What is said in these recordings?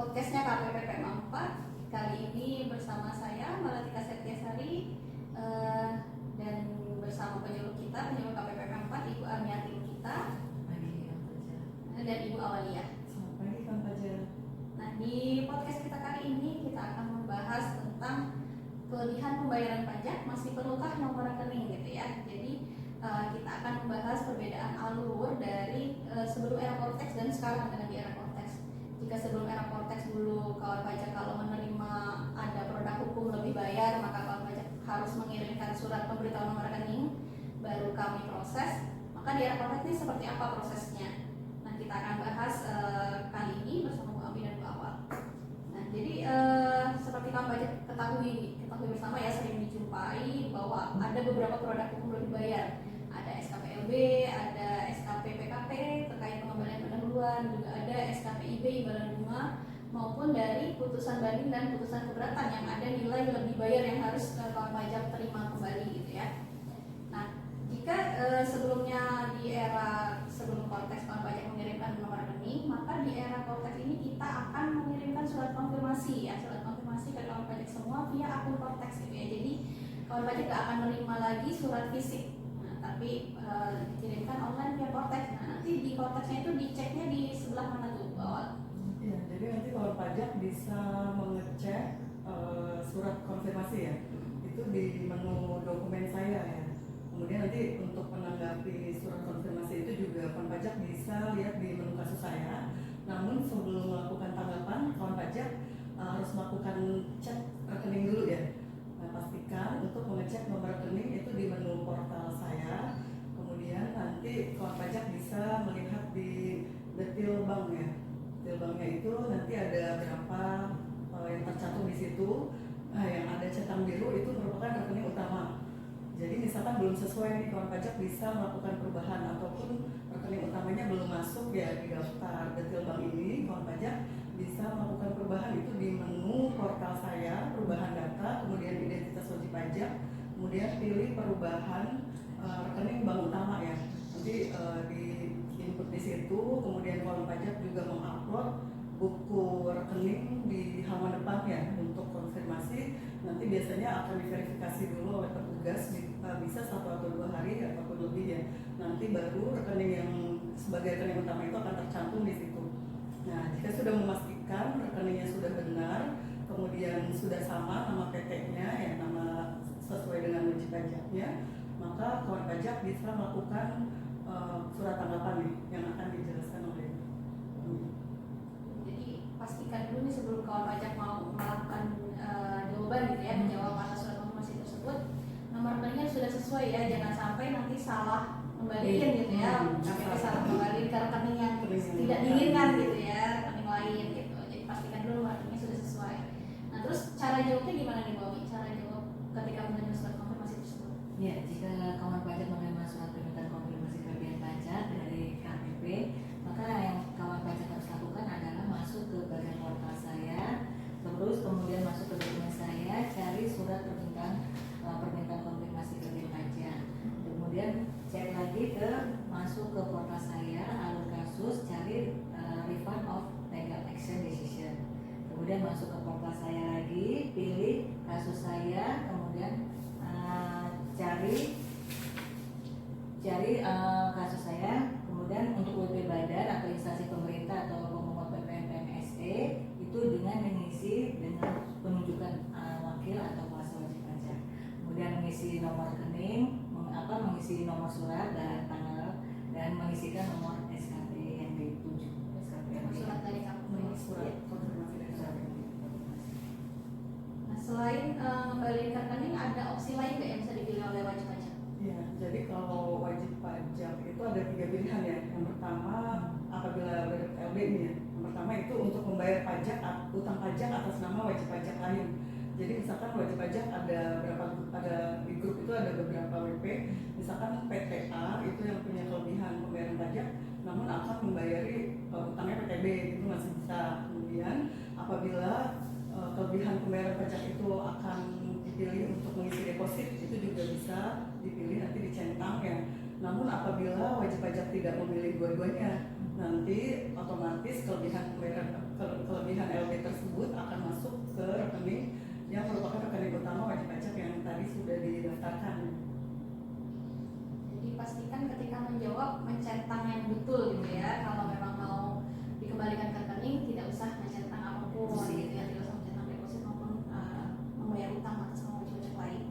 podcastnya KPPP 4. Kali ini bersama saya Malatika Setiasari dan bersama penyuluh KPPP 4 Ibu Armiati kita dan Ibu Awalia. Selamat pagi Kang Fajar. Nah, di podcast kita kali ini kita akan membahas tentang kelebihan pembayaran pajak, masih perlukah nomor rekening gitu ya. Jadi kita akan membahas perbedaan alur dari sebelum era Kortex dan sekarang dengan di era Kortex. Jika sebelum era Kortex dulu kawan pajak kalau menerima ada produk hukum lebih bayar, maka kawan pajak harus mengirimkan surat pemberitahuan nomor rekening baru kami proses. Maka di era Kortex ini seperti apa prosesnya? Nah, kita akan bahas kali ini bersama Bu Abi dan Bu Awal. Nah, jadi seperti kawan pajak ketahui bersama ya, sering dijumpai bahwa ada beberapa produk hukum lebih bayar. Ada SKPLB, ada SKP-PKP terkait pengembalian pendahuluan, juga ada SKPIB imbalan bunga, maupun dari putusan banding dan putusan keberatan yang ada nilai lebih bayar yang harus kawan pajak terima kembali gitu ya. Nah, jika sebelumnya di era sebelum Kortex kawan pajak mengirimkan nomor rekening, maka di era Kortex ini kita akan mengirimkan surat konfirmasi ya, surat konfirmasi ke kawan pajak semua via akun Kortex gitu ya. Jadi kawan pajak tidak akan menerima lagi surat fisik, tapi dikirimkan online via Kortex. Nah, nanti di Kortexnya itu diceknya di sebelah mana tuh bawah? Ya, jadi nanti kalau pajak bisa mengecek surat konfirmasi ya, itu di menu dokumen saya ya. Kemudian nanti untuk menanggapi surat konfirmasi itu juga kawan pajak bisa lihat di menu kasus saya. Namun sebelum melakukan tanggapan, kawan pajak harus melakukan cek rekening dulu ya. Nah, pastikan untuk mengecek nomor rekening itu di menu portal saya. Kemudian nanti kawan pajak bisa melihat di detail bank ya. Detail banknya itu nanti ada berapa yang tercantum di situ. Nah, yang ada centang biru itu merupakan rekening utama. Jadi misalkan belum sesuai nih, kawan pajak bisa melakukan perubahan, ataupun rekening utamanya belum masuk ya di daftar detail bank ini, kawan pajak bisa melakukan perubahan itu di menu portal saya, perubahan data, kemudian identitas wajib pajak, kemudian pilih perubahan rekening bank utama ya. Nanti di input di situ, kemudian kawan pajak juga mengupload buku rekening di halaman depan ya untuk konfirmasi. Nanti biasanya akan diverifikasi dulu oleh petugas, bisa 1 atau 2 hari ataupun lebih ya. Nanti baru rekening yang sebagai rekening utama itu akan tercantum di situ. Nah, jika sudah memastikan rekeningnya sudah benar, kemudian sudah sama nama PT-nya ya, nama sesuai dengan wajib pajaknya, maka kawan pajak bisa melakukan surat tanggapan nih yang akan dijelaskan oleh pastikan dulu nih sebelum kawan pajak mau melakukan jawaban gitu ya, menjawab atas surat konfirmasi tersebut, nomor rekeningnya sudah sesuai ya, jangan sampai nanti salah kembaliin gitu ya, KPP salah kembaliin ke rekening yang tidak diinginkan gitu ya, rekening lain gitu. Jadi pastikan dulu nomor rekeningnya sudah sesuai. Nah, terus cara jawabnya gimana nih Mbak? Cara jawab ketika menerima surat konfirmasi tersebut? Ya, jika kawan pajak menerima surat permintaan konfirmasi kelebihan pajak dari KPP, maka yang kawan pajak harus lakukan adalah masuk ke bagian portal saya, terus kemudian masuk ke dokumen saya, cari surat permintaan konfirmasi kelebihan pajak. Kemudian cek lagi masuk ke portal saya, alur kasus, cari refund of legal action decision. Kemudian masuk ke portal saya lagi, pilih kasus saya, kemudian cari kasus saya. Kemudian untuk WP badan atau instansi pemerintah atau pemungut PPN PMSE itu dengan penunjukan wakil atau kuasa wajib pajak. Kemudian mengisi nomor rekening, mengisi nomor surat dan tanggal, dan mengisikan nomor SKP yang ditunjuk. Surat dari KPP. surat konfirmasi dari saya. Nah, selain ngembaliin ke rekening, ada opsi lain nggak yang bisa dipilih oleh wajib pajak? Ya, jadi kalau wajib pajak itu ada 3 pilihan ya. Yang pertama, apabila LB ini ya, yang pertama itu untuk membayar utang pajak atas nama wajib pajak lain. Jadi misalkan wajib pajak ada di grup itu ada beberapa WP, misalkan PTA itu yang punya kelebihan pembayaran pajak, namun akan membayari utangnya PTB itu masih bisa. Kemudian apabila kelebihan pembayaran pajak itu akan dipilih untuk mengisi deposit, itu juga bisa dipilih, nanti dicentang ya. Namun apabila wajib pajak tidak memilih dua-duanya, nanti otomatis kelebihan LB tersebut akan masuk ke rekening yang merupakan rekening utama wajib pajak yang tadi sudah didaftarkan. Jadi pastikan ketika menjawab mencentang yang betul gitu ya. Kalau memang mau dikembalikan ke rekening tidak usah mencentang apapun gitu ya, tidak usah mencentang deposit maupun membayar utang atas nama wajib pajak lain.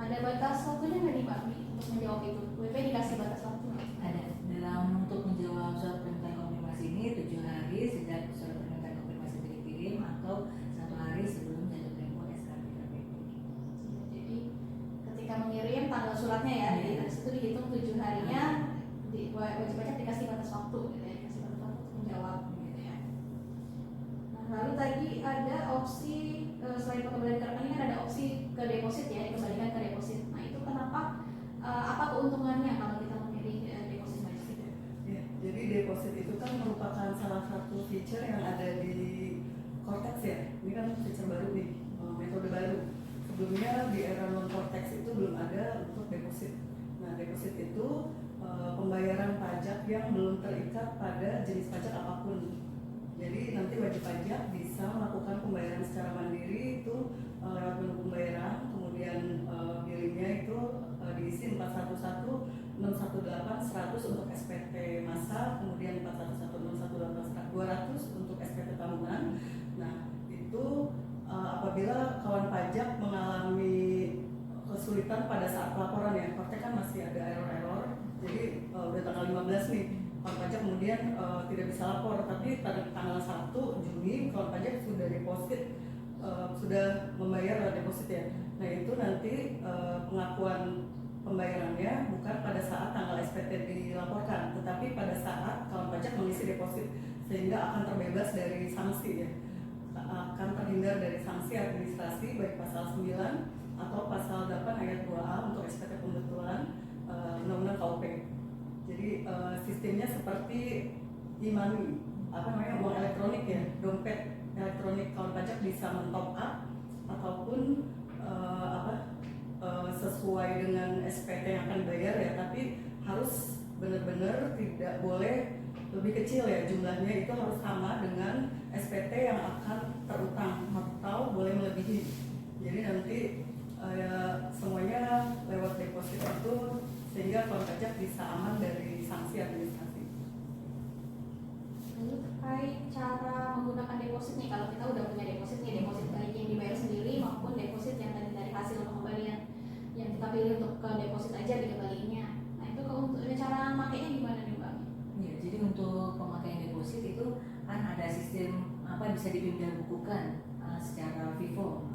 Ada batas waktunya nggak nih Mbak Mi untuk menjawab itu? WP dikasih batas waktu nggak? Ada. Dalam untuk menjawab surat permintaan konfirmasi ini 7 hari sejak surat permintaan konfirmasi dikirim atau 1 hari sebelum jatuh tempo SKB KPP. Jadi ketika mengirim tanggal suratnya ya, Iya. di situ dihitung 7 harinya, wajib pajak dikasih batas waktu gitu ya, dikasih batas waktu untuk menjawab gitu ya. Nah, lalu tadi ada opsi selain pengembalian ke rekening kan ada opsi ke deposit ya, dikembalikan ke deposit. Nah itu kenapa, apa keuntungannya kalau kita memilih deposit Mbak Jessica? Ya, jadi deposit itu kan merupakan salah satu feature yang ada di Cortex ya. Ini kan feature baru nih, metode baru. Sebelumnya di era non Cortex itu belum ada untuk deposit. Nah, deposit itu pembayaran pajak yang belum terikat pada jenis pajak apapun. Jadi nanti wajib pajak bisa melakukan pembayaran secara mandiri itu lewat menu pembayaran, kemudian billingnya itu diisi 411 618 100 untuk SPT masa, kemudian 411 618 200 untuk SPT tahunan. Nah itu apabila kawan pajak mengalami kesulitan pada saat pelaporan ya, Cortex kan masih ada error-error, jadi udah tanggal 15 nih kawan pajak kemudian tidak bisa lapor, tapi pada tanggal 1 Juni kawan pajak sudah deposit, sudah membayar deposit ya. Nah itu nanti pengakuan pembayarannya bukan pada saat tanggal SPT dilaporkan, tetapi pada saat kawan pajak mengisi deposit, sehingga akan terbebas dari sanksi ya, akan terhindar dari sanksi administrasi baik pasal 9 atau pasal 8 ayat 2A untuk SPT pembetulan Undang-Undang KUP. Jadi sistemnya seperti e-money, uang elektronik ya, dompet elektronik. Kawan pajak bisa men-top up ataupun sesuai dengan SPT yang akan dibayar ya, tapi harus benar-benar tidak boleh lebih kecil ya jumlahnya, itu harus sama dengan SPT yang akan terutang atau boleh melebihi. Jadi nanti semuanya lewat deposit itu, sehingga kawan pajak bisa aman dari sanksi administrasi. Lalu terkait cara menggunakan deposit nih, kalau kita udah punya deposit nih, deposit baik yang dibayar sendiri maupun deposit yang tadi dari hasil pengembalian yang kita pilih untuk ke deposit aja dikembaliinnya. Nah itu cara makainya gimana nih Mbak? Ya, jadi untuk pemakaian deposit itu kan ada sistem bisa dipindah bukukan secara Vivo,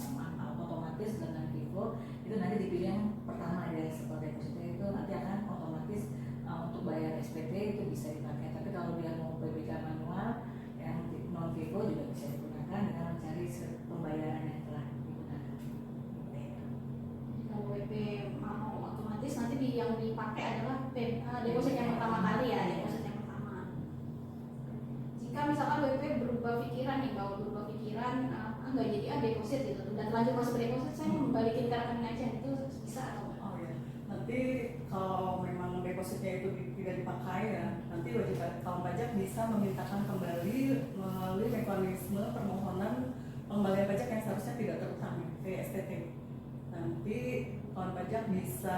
otomatis dengan Vivo itu nanti dipilih yang pertama ada spot depositnya, itu nanti akan otomatis untuk bayar SPT itu bisa dipakai. Tapi kalau dia mau PBK manual yang non Vivo juga bisa digunakan dengan mencari pembayaran yang telah digunakan. Kalau WP mau otomatis nanti yang dipakai adalah deposit yang pertama kali ya, deposit yang pertama. Jika misalkan WP berubah pikiran nih, nggak jadi deposit gitu, dan lanjut masuk ke deposit, saya mau membalikin ke rekening aja, itu bisa atau enggak? Oh ya, nanti kalau memang depositnya itu tidak dipakai ya, nanti wajib kawan pajak bisa memintakan kembali melalui mekanisme permohonan pengembalian pajak yang seharusnya tidak terutang ya, PSTT. Nanti kawan pajak bisa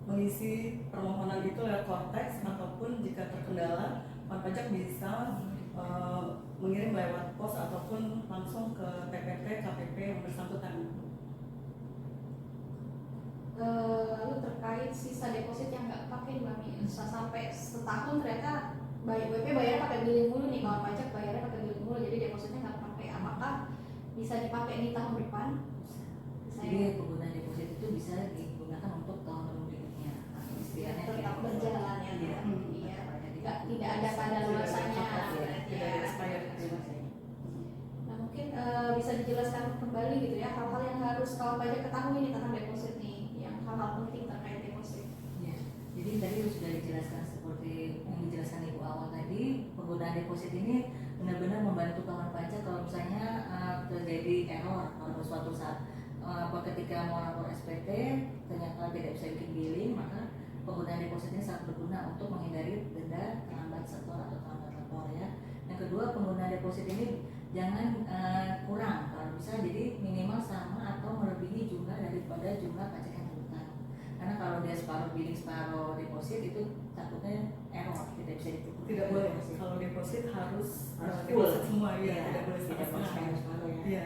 mengisi permohonan itu lewat Cortex, ataupun jika terkendala kawan pajak bisa mengirim lewat pos ataupun langsung ke TPT KPP yang bersangkutan. Lalu terkait sisa deposit yang nggak pakai Mbak Mi, sampai setahun ternyata WP bayar pakai billing mulu nih, kawan pajak bayarnya pakai billing mulu, jadi depositnya nggak pakai, apakah bisa dipakai di tahun depan? Jadi penggunaan deposit itu bisa digunakan untuk tahun berikutnya atau istilahnya tetap berjalan ya. Iya. Tidak ada pada luarsanya. Tidak ada expired. Nah mungkin bisa dijelaskan kembali gitu ya, hal-hal yang harus kawan pajak ketahui nih tentang deposit nih, yang hal-hal penting terkait deposit. Ya, jadi tadi sudah dijelaskan seperti yang dijelaskan Ibu awal tadi, penggunaan deposit ini benar-benar membantu kawan pajak kalau misalnya terjadi error pada suatu saat ketika mau lapor SPT ternyata tidak bisa bikin billing, maka penggunaan deposit ini sangat berguna untuk menghindari denda terlambat setor atau terlambat lapor ya. Yang kedua, penggunaan deposit ini jangan kurang, kalau bisa jadi minimal sama atau melebihi jumlah daripada jumlah pajak yang berhutang. Karena kalau dia separuh billing separuh deposit itu takutnya error, tidak bisa ditukar. Tidak boleh. Kalau deposit harus Harus deposit full. semua ya, Iya, tidak boleh tidak boleh setengah-setengah. separuh ya. Iya.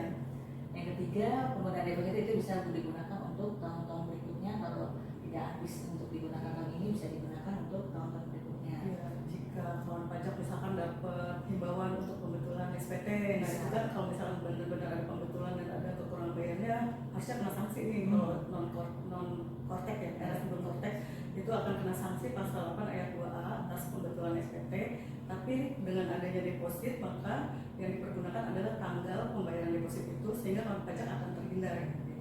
Yang ketiga, penggunaan deposit itu bisa digunakan untuk tahun-tahun berikutnya. Kalau tidak habis untuk digunakan tahun ini, bisa digunakan untuk tahun-tahun berikutnya. Iya, jika kawan pajak misalkan dapat himbauan untuk pembetulan SPT, nah Bisa. itu kan kalau misalkan benar-benar ada pembetulan dan ada kekurangan bayarnya, harusnya kena sanksi nih. Kalau non kortek ya, era sebelum kortek itu akan kena sanksi pasal 8 ayat 2A atas pembetulan SPT. Tapi dengan adanya deposit, maka yang dipergunakan adalah tanggal pembayaran deposit itu, sehingga kawan pajak akan terhindar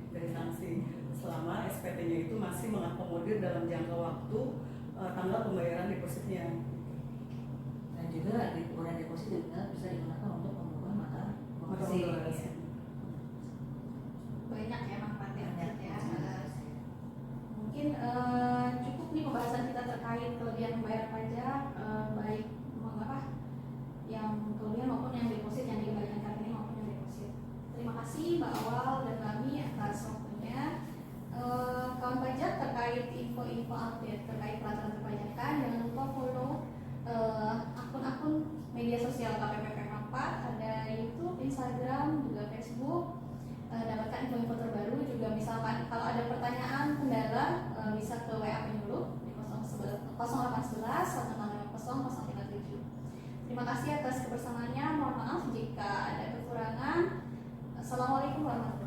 dari sanksi selama SPT-nya itu masih mengakomodir dalam jangka waktu tanggal pembayaran depositnya. Dan juga penggunaan deposit juga bisa digunakan untuk pembukaan mata Mata uang. uang. Iya. Banyak ya manfaatnya Banyak ya. ya. Mungkin cukup nih pembahasan kita terkait kelebihan membayar pajak, baik yang kelebihan maupun yang deposit yang dikembalikan kali ini maupun yang deposit. Terima kasih Mbak Awal dan kami atas waktunya. Kawan pajak terkait info-info update terkait peraturan perpajakan, jangan lupa follow akun-akun media sosial KPP PK4, ada YouTube, Instagram, juga Facebook. Dapatkan info-info terbaru. Juga misalkan kalau ada pertanyaan kendala bisa ke WA penyuluh di 0811 165 037. Terima kasih atas kebersamaannya. Mohon maaf jika ada kekurangan. Assalamualaikum warahmatullahi wabarakatuh.